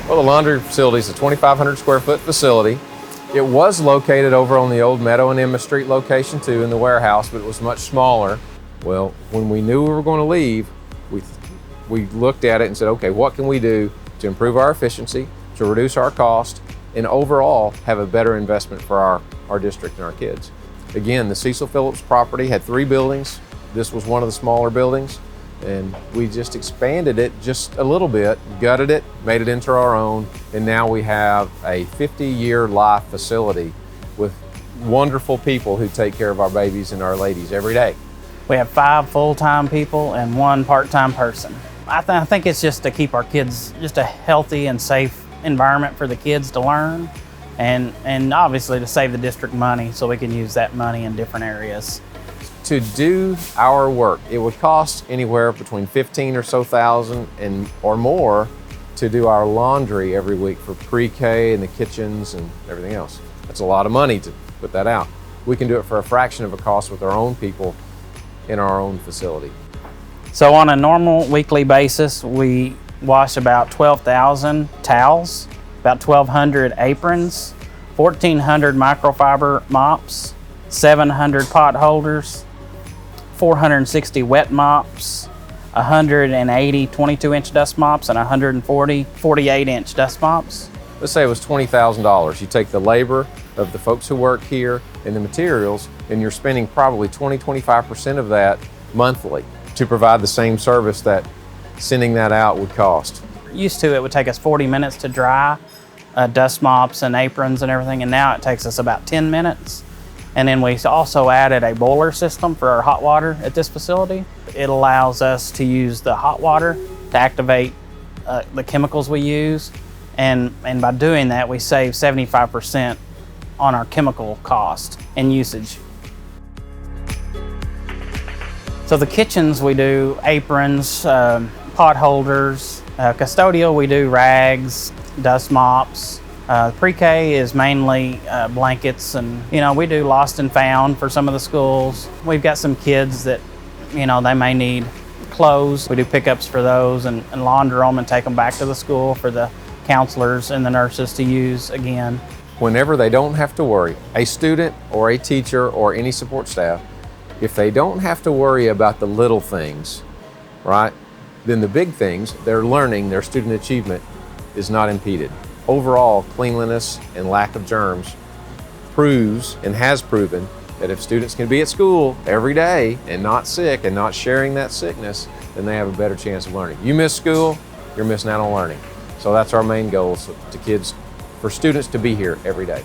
Well, the laundry facility is a 2,500 square foot facility. It was located over on the old Meadow and Emma Street location too, in the warehouse, but it was much smaller. Well, when we knew we were going to leave, we looked at it and said, okay, what can we do to improve our efficiency, to reduce our cost, and overall have a better investment for our district and our kids. Again, the Cecil Phillips property had 3 buildings. This was one of the smaller buildings, and we just expanded it just a little bit, gutted it, made it into our own, and now we have a 50-year life facility with wonderful people who take care of our babies and our ladies every day. We have 5 full-time people and 1 part-time person. I think it's just to keep our kids, just a healthy and safe environment for the kids to learn, and obviously to save the district money so we can use that money in different areas. To do our work, it would cost anywhere between 15 or so thousand or more to do our laundry every week for pre-K and the kitchens and everything else. That's a lot of money to put that out. We can do it for a fraction of a cost with our own people in our own facility. So on a normal weekly basis, we wash about 12,000 towels, about 1,200 aprons, 1,400 microfiber mops, 700 pot holders, 460 wet mops, 180 22-inch dust mops, and 140 48-inch dust mops. Let's say it was $20,000. You take the labor of the folks who work here and the materials, and you're spending probably 20–25% of that monthly to provide the same service that sending that out would cost. Used to, it would take us 40 minutes to dry dust mops and aprons and everything, and now it takes us about 10 minutes. And then we also added a boiler system for our hot water at this facility. It allows us to use the hot water to activate the chemicals we use, and by doing that, we save 75% on our chemical cost and usage. So the kitchens, we do aprons, pot holders. Custodial, we do rags, dust mops. Pre-K is mainly blankets, and we do lost and found for some of the schools. We've got some kids that they may need clothes. We do pickups for those and launder them and take them back to the school for the counselors and the nurses to use again. Whenever they don't have to worry, a student or a teacher or any support staff, if they don't have to worry about the little things, right, then the big things, their learning, their student achievement is not impeded. Overall, cleanliness and lack of germs proves and has proven that if students can be at school every day and not sick and not sharing that sickness, then they have a better chance of learning. You miss school, you're missing out on learning. So that's our main goal, for students to be here every day.